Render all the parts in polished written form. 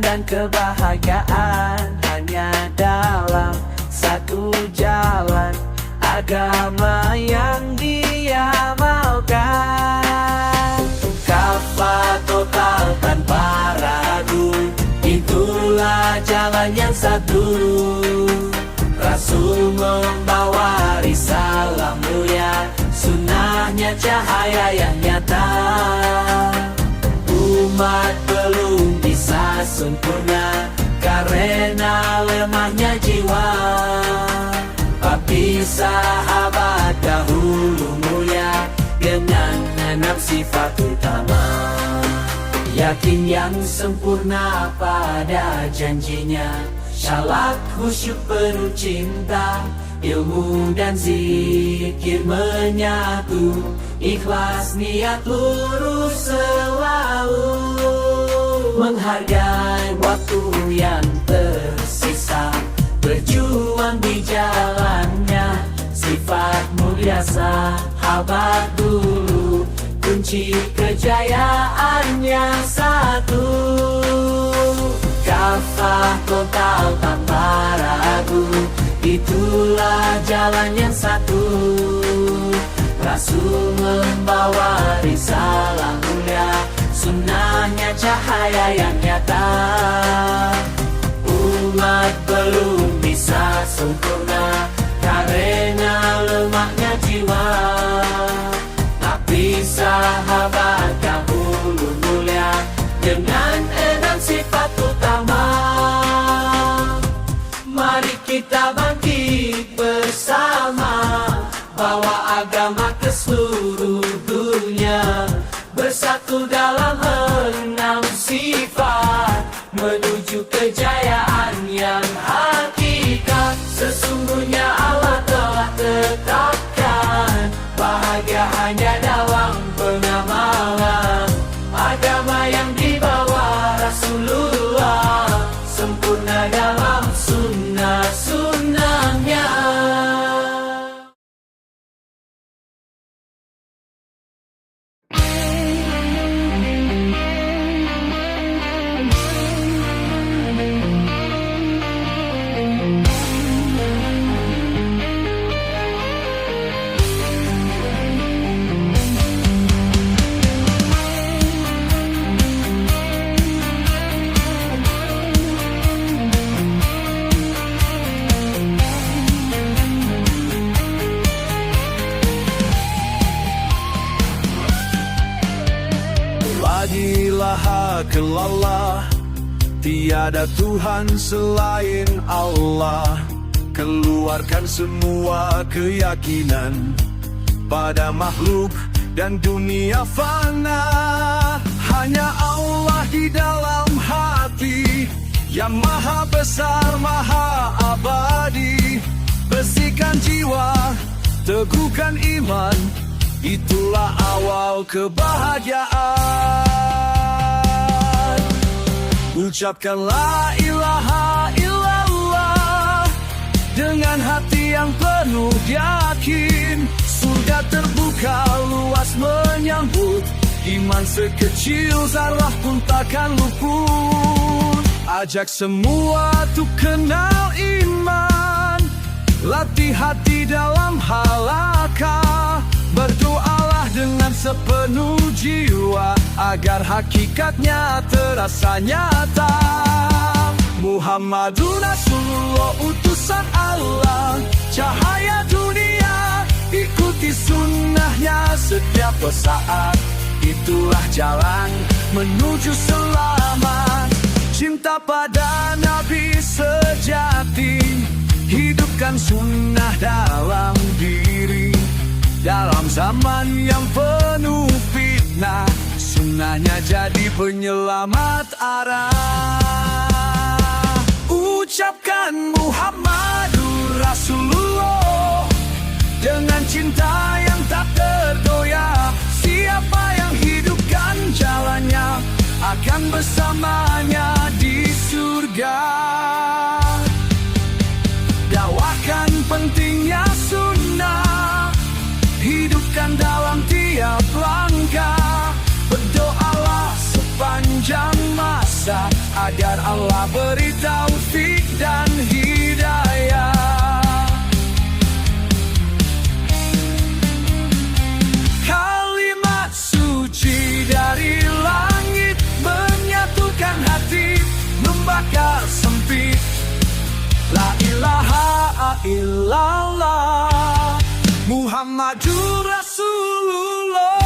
dan kebahagiaan hanya dalam satu jalan, agama yang Dia maukan. Kafah total tanpa ragu, itulah jalan yang satu. Rasul membawa risalah mulia, sunnahnya cahaya yang nyata. Umat belum bisa sempurna karena lemahnya jiwa, tapi sahabat dahulu mulia dengan 6 sifat utama. Yakin yang sempurna pada janjinya, syalak khusyuk penuh cinta, ilmu dan zikir menyatu, ikhlas niat lurus selalu. Menghargai waktu yang tersisa, berjuang di jalannya, sifat mulia sahabat dulu, kunci kejayaannya satu. Kafah total tanpa ragu, itulah jalan yang satu. Rasul membawa risalah mulia, sunnahnya cahaya yang nyata. Umat belum bisa sempurna karena lemahnya jiwa, tapi sahabat dahulu mulia dengan 6 sifat utama. Mari kita bangkit bersama, bawa agama ke seluruh dunia, bersatu dalam 6 sifat, menuju kejayaan yang hakikat. Sesungguhnya Allah telah tetapkan, bahagia hanya dalam pengamalan. Agama yang dibawa Rasulullah, sempurna dalam sunnah-sunnahnya. Ilaha illallah, tiada Tuhan selain Allah. Keluarkan semua keyakinan pada makhluk dan dunia fana. Hanya Allah di dalam hati, yang maha besar, maha abadi. Bersihkan jiwa, teguhkan iman, itulah awal kebahagiaan. Ucapkan la ilaha illallah dengan hati yang penuh yakin. Surga terbuka luas menyambut, iman sekecil zarah pun takkan luput. Ajak semua tuh kenal iman, latih hati dalam halakah. Berdoalah dengan sepenuh jiwa, agar hakikatnya terasa nyata. Muhammadun Rasulullah, utusan Allah, cahaya dunia. Ikuti sunnahnya setiap saat, itulah jalan menuju selamat. Cinta pada Nabi sejati, hidupkan sunnah dalam diri. Dalam zaman yang penuh fitnah, sunnahnya jadi penyelamat arah. Ucapkan Muhammadur Rasulullah dengan cinta yang tak tergoyah. Siapa yang hidupkan jalannya, akan bersamanya di surga. Dakwakan pentingnya sunnah, hidupkan dalam tiap langkah. Berdoalah sepanjang masa agar Allah beri taufik dan hidayah. Kalimat suci dari langit menyatukan hati, membakar sempit. La ilaha illallah Muhammadur Rasulullah.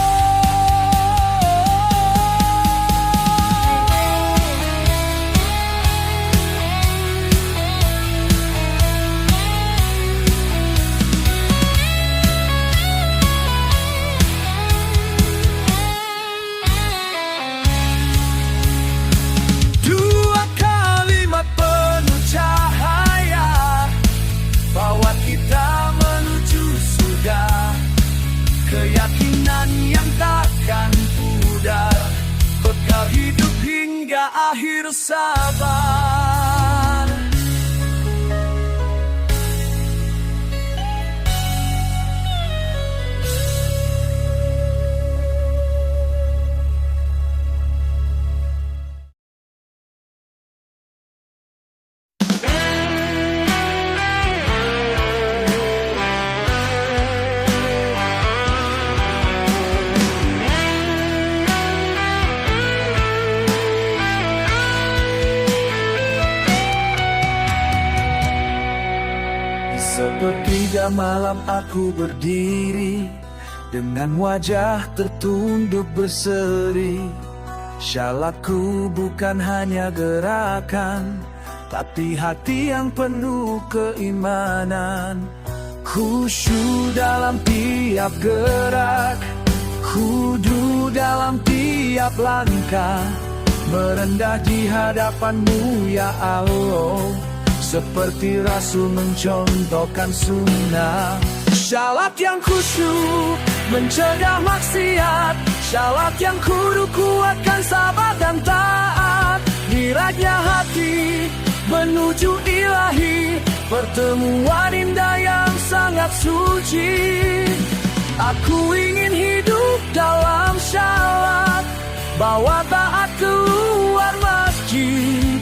Dua kalimat penuh cahaya, bawa kita menuju surga. Keyakinan yang takkan pudar, bekal hidup hingga akhir sabar. Sepertiga malam aku berdiri, dengan wajah tertunduk berseri. Syalatku bukan hanya gerakan, tapi hati yang penuh keimanan. Khusyuk dalam tiap gerak, khudu dalam tiap langkah, merendah di hadapan-Mu ya Allah. Seperti Rasul mencontohkan sunnah. Syalat yang khusyuk mencegah maksiat, syalat yang kudu kuatkan sabar dan taat. Dirajnya hati menuju ilahi, pertemuan indah yang sangat suci. Aku ingin hidup dalam syalat, bawa taat keluar masjid.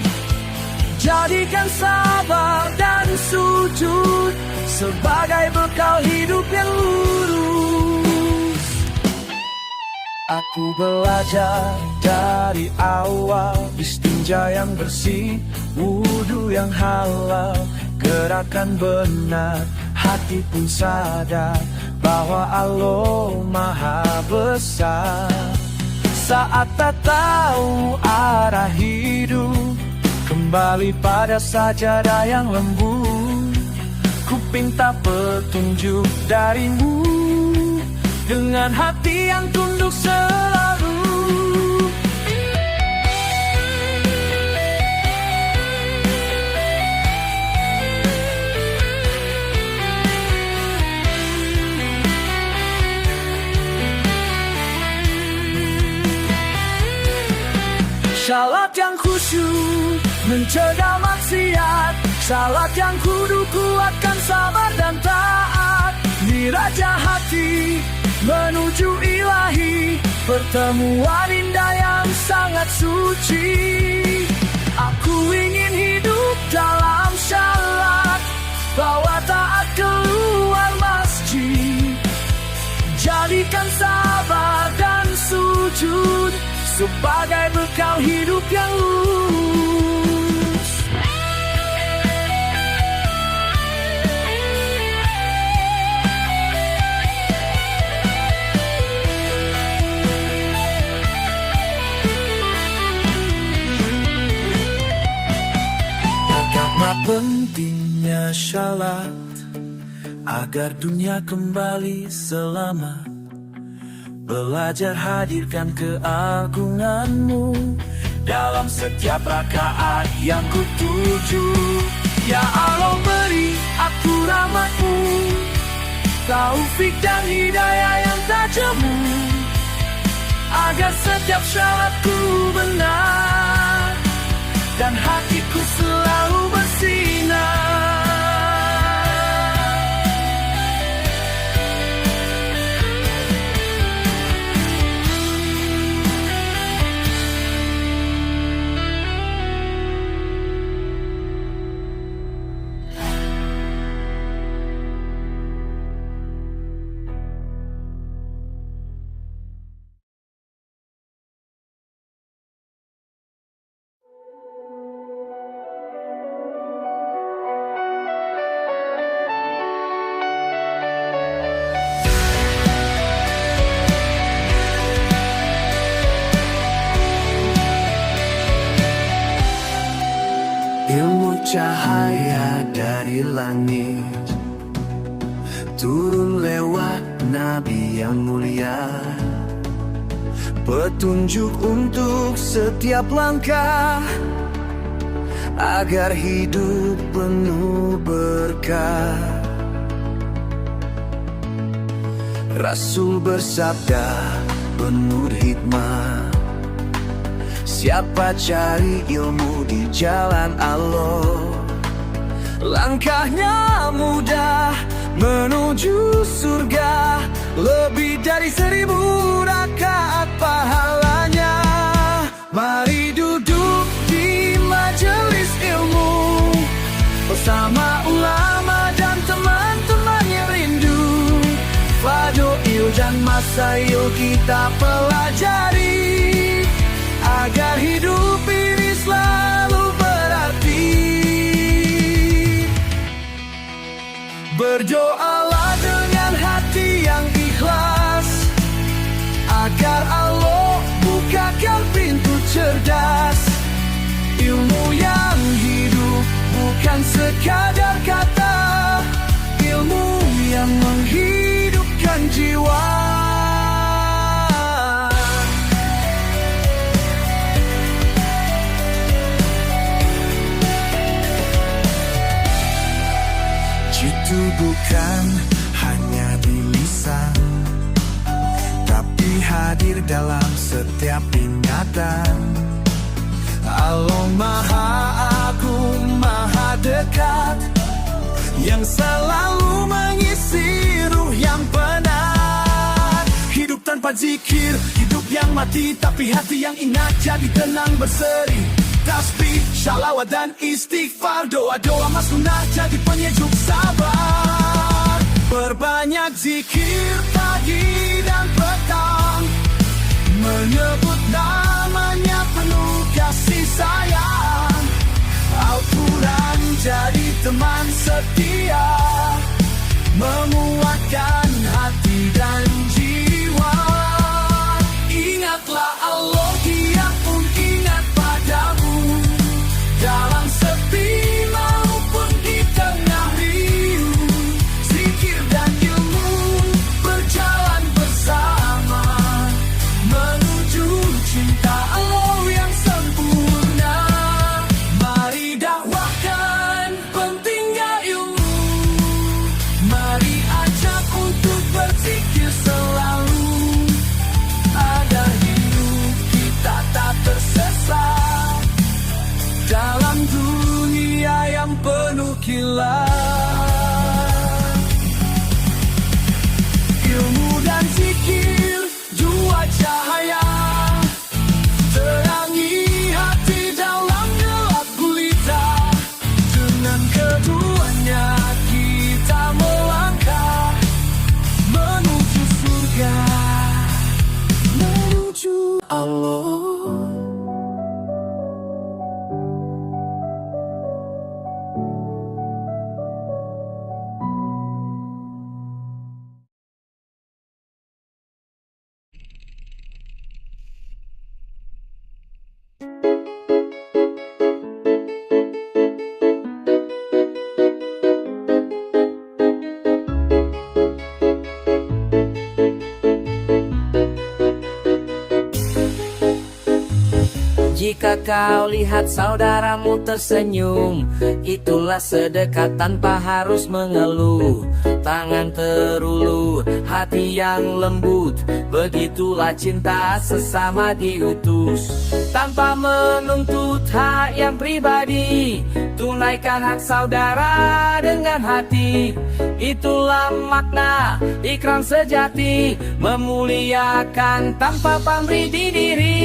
Jadikan sabar dan sujud sebagai bekal hidup yang lurus. Aku belajar dari awal, istinja yang bersih, wudu yang halal, gerakan benar, hati pun sadar bahwa Allah Maha Besar. Saat tak tahu arah hidup, kembali pada sajadah yang lembut. Ku pinta petunjuk dari-Mu, dengan hati yang tunduk selalu. Syalat yang khusyuk mencegah maksiat, syalat yang kudu kuatkan sabar dan taat. Diraja hati menuju ilahi, pertemuan indah yang sangat suci. Aku ingin hidup dalam syalat, bawa taat keluar masjid. Jadikan sabar dan sujud sebagai bekal hidup yang lurus. Betapa pentingnya syalat agar dunia kembali selamat. Belajar hadirkan keagungan-Mu dalam setiap rakaat yang kutuju. Ya Allah, beri aku rahmat-Mu, taufik dan hidayah yang tak jemu, agar setiap syaratku benar dan hatiku selalu bersinar. cahaya dari langit turun lewat Nabi yang mulia, petunjuk untuk setiap langkah agar hidup penuh berkah. Rasul bersabda penuh hikmah, siapa cari ilmu di jalan Allah, langkahnya mudah menuju surga, lebih dari 1000 rakaat pahalanya. Mari duduk di majelis ilmu bersama ulama dan teman-teman yang rindu. Fadhil dan masail kita pelajari agar hidup ini selalu berarti. Berdoalah dengan hati yang ikhlas agar Allah bukakan pintu cerdas. Ilmu yang hidup bukan sekadar kata, ilmu yang menghidupkan jiwa. Jitu bukan hanya di lisan, tapi hadir dalam setiap ingatan. Allah Maha Agung, Maha Dekat, yang selalu mengisi ruh yang penat. Hidup tanpa zikir, hidup yang mati, tapi hati yang ingat jadi tenang berseri. Tasbih, shalawat dan istighfar, doa-doa masnunah jadi penyejuk sabar. Perbanyak zikir pagi dan petang, menyebut namanya penuh kasih sayang. Al-Quran jadi teman setia, menguatkan hati dan jiwa. Ingatlah Allah, Dia pun ingat padamu, dalam sepi maupun di tengah riuh. Zikir dan ilmu berjalan bersama, menuju cinta Allah yang sempurna. Mari dakwahkan pentingnya ilmu, mari ajak untuk berzikir selalu, agar hidup kita tak tersesat dalam dunia yang penuh kilat. Ilmu dan zikir dua cahaya, terangi hati dalam gelap gulita. Dengan keduanya kita melangkah menuju surga, menuju Allah. Jika kau lihat saudaramu tersenyum, itulah sedekah tanpa harus mengeluh. Tangan terulu, hati yang lembut, begitulah cinta sesama diutus. Tanpa menuntut hak yang pribadi, tunaikan hak saudara dengan hati. Itulah makna ikram sejati, memuliakan tanpa pamrih di diri.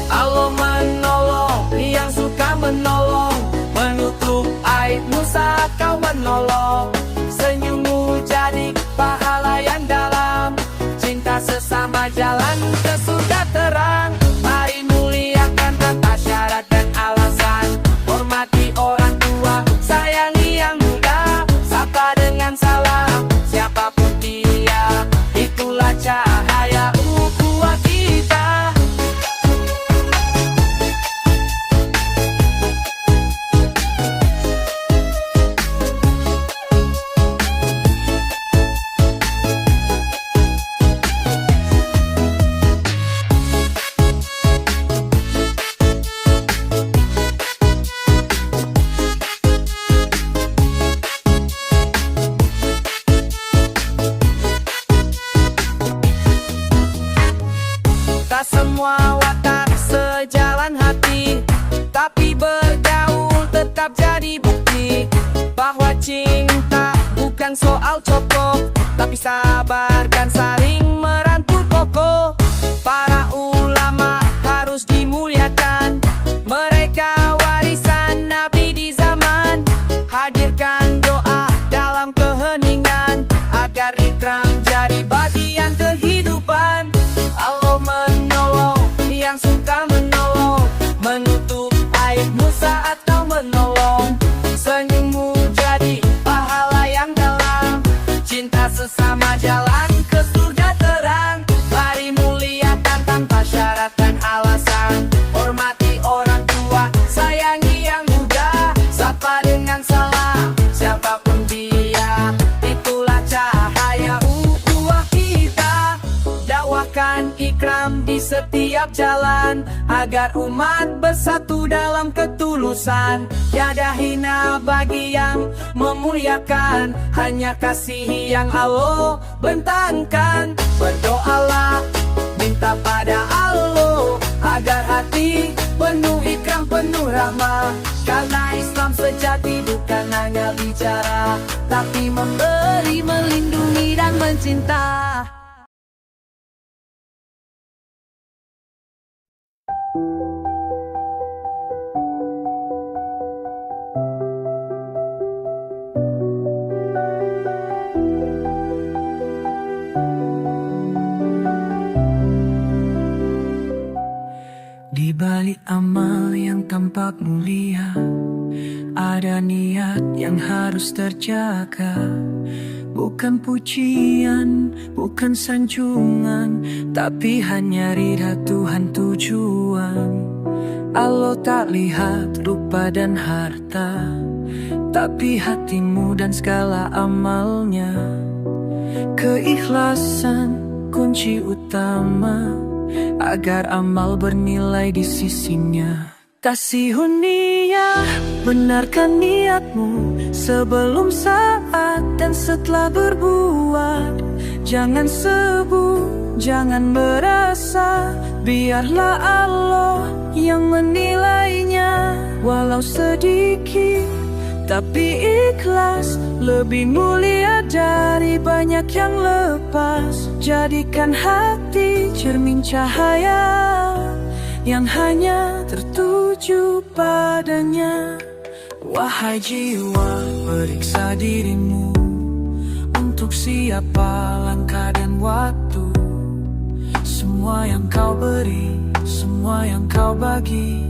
Allah menolong yang suka menolong, menutup aib nusa kau menolong. Senyummu jadi pahala yang dalam, cinta sesama jalan ke surga terang. Mari muliakan tanpa syarat dan alasan, hormati orang tua, sayangi yang muda, sapa dengan salam siapapun dia, itulah cahaya ukhuwah kita. bukan soal cokok, tapi sabar dan saling merangkul kokoh. Para ulama harus dimuliakan, mereka warisan Nabi di zaman. Hadirkan doa dalam keheningan, agar ikram jadi bagian kehidupan. Allah menolong yang suka menolong, menutup aibmu saat kau menolong. Senyummu jadi pahala yang dalam, cinta sesama jalan ke surga terang. Mari muliakan tanpa syarat dan alasan, hormati orang tua, sayangi yang muda, sapa dengan salam siapapun dia. Itulah cahaya ukhuwah kita, dakwahkan ikram di setiap jalan, agar umat bersatu dalam ketulusan. Tiada hina bagi yang memuliakan, hanya kasih yang Allah bentangkan. Berdoalah, minta pada Allah, agar hati penuh ikram, penuh rahmah. Karena Islam sejati bukan hanya bicara, tapi memberi, melindungi dan mencinta. Di balik amal yang tampak mulia, ada niat yang harus terjaga. Bukan pujian, bukan sanjungan, tapi hanya ridha Tuhan tujuan. Allah tak lihat rupa dan harta, tapi hatimu dan segala amalnya. Keikhlasan kunci utama, agar amal bernilai di sisinya. Kasih niyah, benarkan niatmu sebelum, saat, dan setelah berbuat. Jangan sebut, jangan merasa, biarlah Allah yang menilainya. Walau sedikit, tapi ikhlas lebih mulia dari banyak yang lepas. Jadikan hati cermin cahaya yang hanya tertuju padanya. Wahai jiwa, periksa dirimu, untuk siapa langkah dan waktu. Semua yang kau beri, semua yang kau bagi,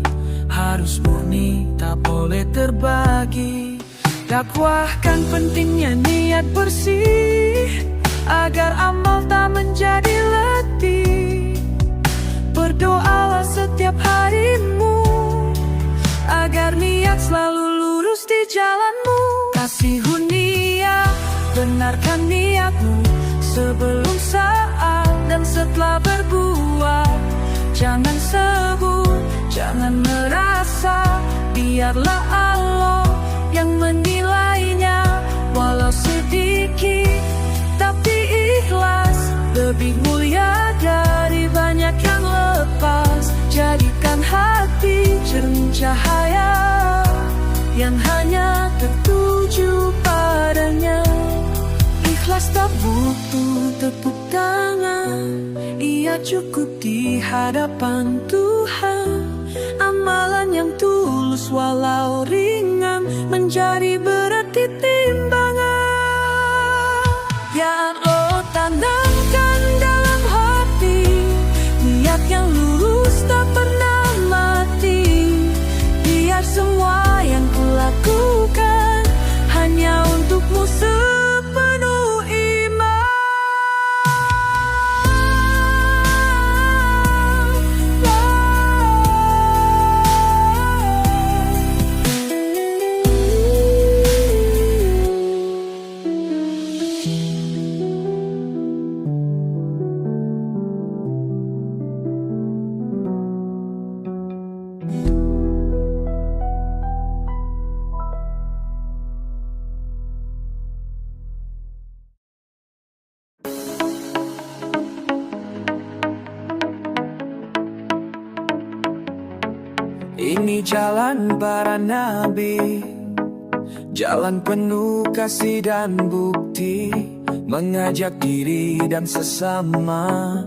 harus murni, tak boleh terbagi. Dakwahkan pentingnya niat bersih, agar amal tak menjadi letih. Berdoalah setiap harimu, agar niat selalu lurus di jalanmu. Kasih niyah, benarkan niatmu sebelum, saat, dan setelah berbuat. Jangan sebut, jangan merasa, biarlah Allah yang menilainya. Walau sedikit, tapi ikhlas lebih mulia dari banyak yang lepas. Jadikan hati cermin cahaya yang hanya tertuju padanya. Ikhlas tak butuh tepuk tangan, ia cukup di hadapan Tuhan. Amalan yang tulus walau ringan, menjadi berat di timbangan. Ya Allah, tanamkan dalam hati niat yang lurus tak pernah mati. Biar semua yang kulakukan hanya untukmu sepenuh iman. Ini jalan para nabi, Jalan penuh kasih dan bukti, mengajak diri dan sesama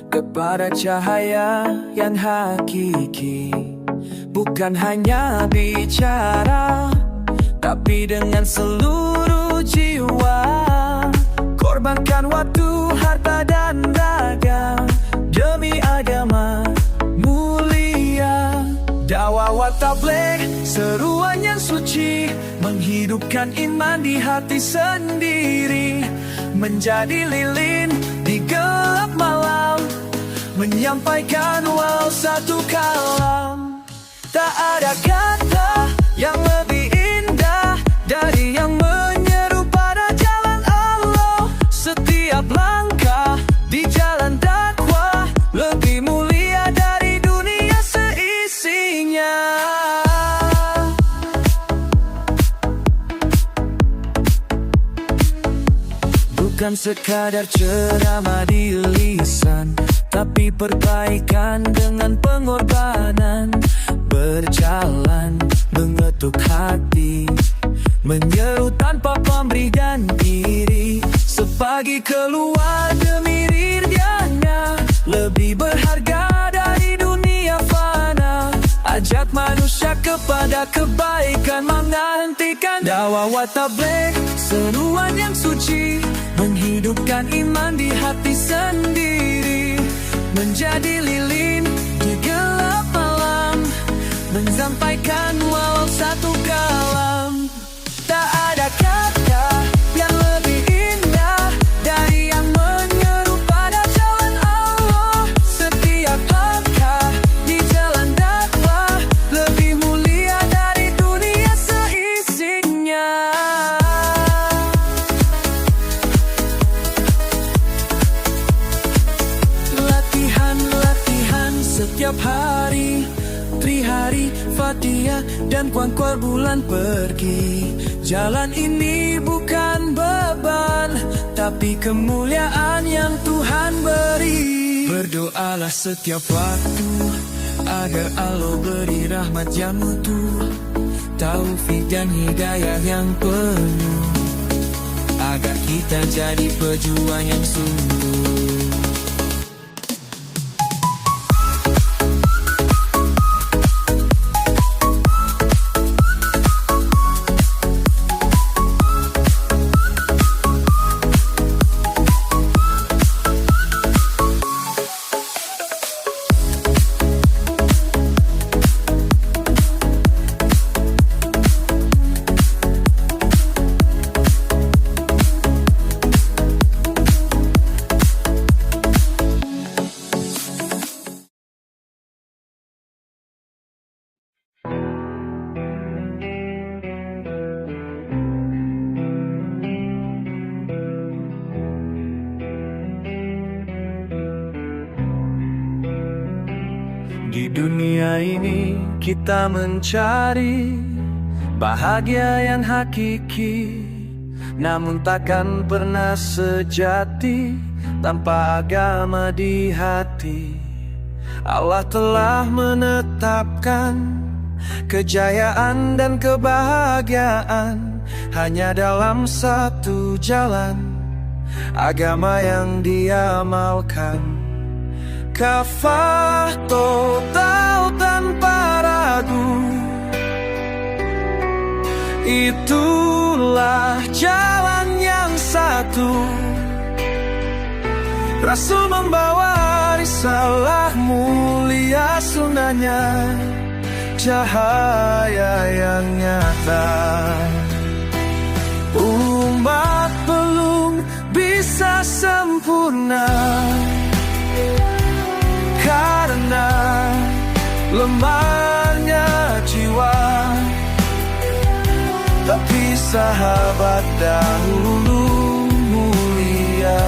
kepada cahaya yang hakiki. Bukan hanya bicara, tapi dengan seluruh jiwa. Korbankan waktu, harta dan raga demi agama mulia. Dakwah Tabligh, seruan yang suci, menghidupkan iman di hati sendiri. Menjadi lilin di gelap malam, menyampaikan walau satu kalam. Tak ada kata yang lebih indah dari yang menyeru pada jalan Allah. Setiap langkah di jalan dakwah lebih mulia dari dunia seisinya. Bukan sekadar ceramah di lisan, tapi perbaikan dengan pengorbanan. Berjalan mengetuk hati, menyeru tanpa pamrih dan iri. Sepagi keluar demi ridhanya, lebih berharga dari dunia fana. Ajak manusia kepada kebaikan, menghentikan dakwah Tabligh, seruan yang suci, menghidupkan iman di hati sendiri. Menjadi lilin di gelap malam, menyampaikan walau satu kalam. Tak ada kata yang lebih indah dari yang menyeru pada jalan Allah. Setiap langkah di jalan dakwah lebih mulia dari dunia seisinya. Latihan setiap hari, trihari, Fatihah, dan kuangkuar bulan pergi. Jalan ini bukan beban, tapi kemuliaan yang Tuhan beri. Berdoalah setiap waktu, agar Allah beri rahmat yang utuh, taufik dan hidayah yang penuh, agar kita jadi pejuang yang sungguh. Di dunia ini kita mencari bahagia yang hakiki, namun takkan pernah sejati tanpa agama di hati. Allah telah menetapkan kejayaan dan kebahagiaan hanya dalam satu jalan, agama yang diamalkan. Kafah total tanpa ragu, itulah jalan yang satu. Rasul membawa risalah mulia sunnahnya, cahaya yang nyata. Umat belum bisa sempurna karena lemahnya jiwa, tapi sahabat dahulu mulia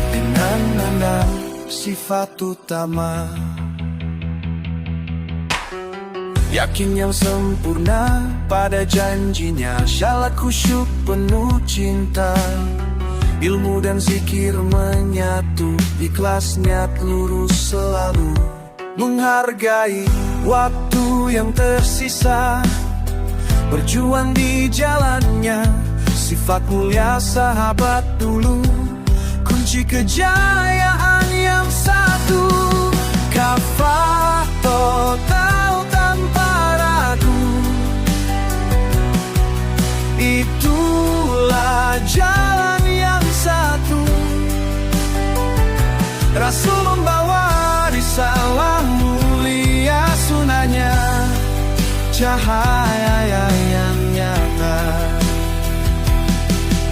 dengan 6 sifat utama. Yakin yang sempurna pada janjinya, syarat khusyuk penuh cinta, ilmu dan zikir menyatu, ikhlas niat lurus selalu. Menghargai waktu yang tersisa, berjuang di jalannya. Sifat mulia sahabat dulu, kunci kejayaan yang satu. Kafah total tanpa ragu, itulah jalan yang satu. Rasul membawa risalah mulia, sunahnya cahaya yang nyata.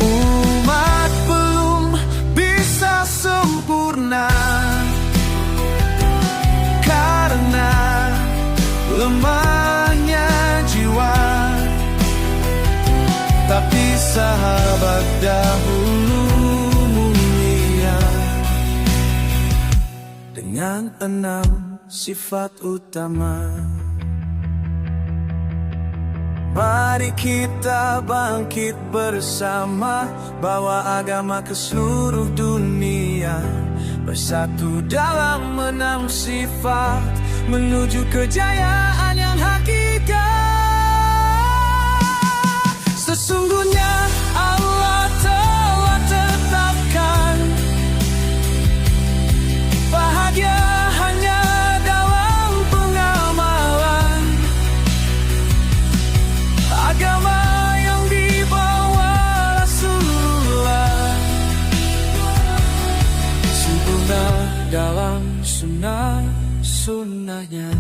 Umat belum bisa sempurna karena lemahnya jiwa, tapi sahabat dahulu mulia dengan 6 sifat utama. Mari kita bangkit bersama, bawa agama ke seluruh dunia, bersatu dalam 6 sifat, menuju kejayaan yang hakikat. Sesungguhnya Allah telah tetapkan bahagia hanya dalam pengamalan agama yang dibawa Rasulullah, sempurna dalam sunnah-sunnahnya.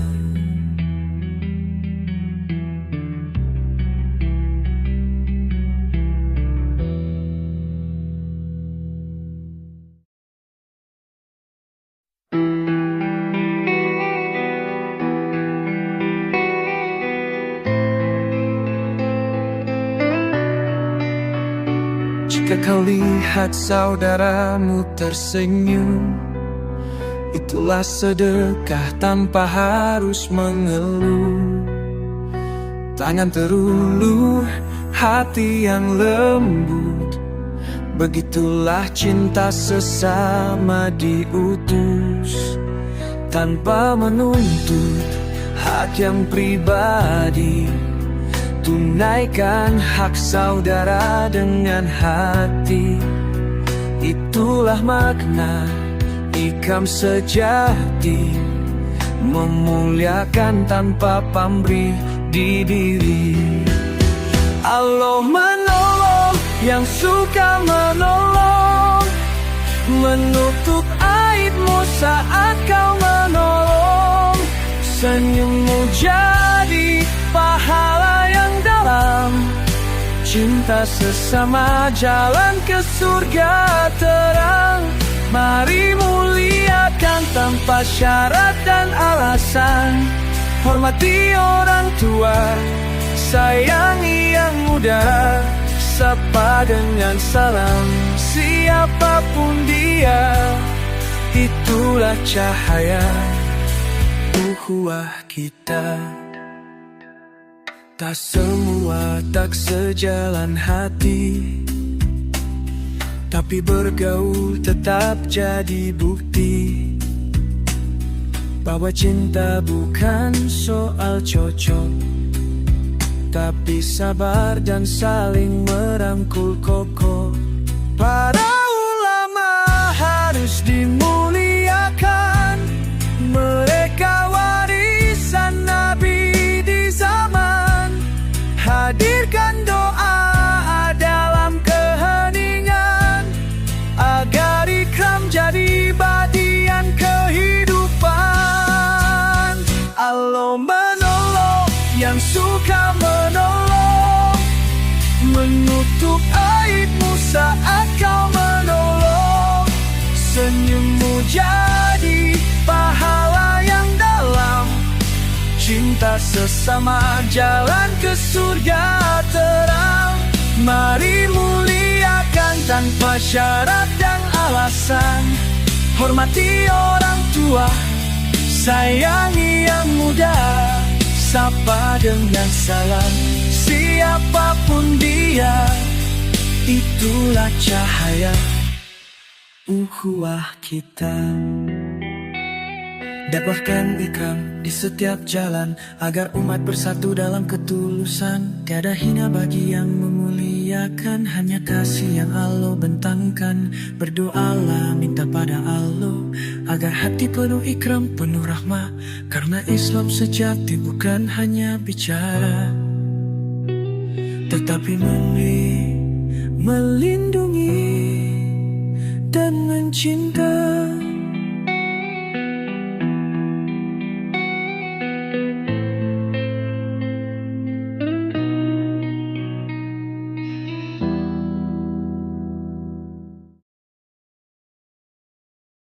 Jika kau lihat saudaramu tersenyum, itulah sedekah tanpa harus mengeluh. Tangan terulur, hati yang lembut, begitulah cinta sesama diutus. Tanpa menuntut hak yang pribadi, tunaikan hak saudara dengan hati. Itulah makna ikam sejati, memuliakan tanpa pamrih di diri. Allah menolong yang suka menolong, menutup aibmu saat kau menolong. Senyummu jadi pahala yang dalam, cinta sesama jalan ke surga terang. Mari muliakan tanpa syarat dan alasan, hormati orang tua, sayangi yang muda, sapa dengan salam siapapun dia. Itulah cahaya ukhuwah kita. Tak semua tak sejalan hati, tapi bergaul tetap jadi bukti bahwa cinta bukan soal cocok, tapi sabar dan saling merangkul kokoh. Para ulama harus dimuliakan, mereka warisan Nabi di zaman. Hadirkan doa dalam keheningan, agar ikram jadi bagian kehidupan. Allah menolong yang suka menolong, menutup aibmu saat kau menolong. Senyummu jadi pahala yang dalam, cinta sesama jalan ke surga terang. Mari muliakan tanpa syarat dan alasan, hormati orang tua, sayangi yang muda, sapa dengan salam siapapun dia. Itulah cahaya ukhuwah kita. Dakwahkan ikram di setiap jalan, agar umat bersatu dalam ketulusan. Tiada hina bagi yang memuliakan, hanya kasih yang Allah bentangkan. Berdoalah minta pada Allah, agar hati penuh ikram, penuh rahmah. Karena Islam sejati bukan hanya bicara, tetapi melindungi dan mencinta.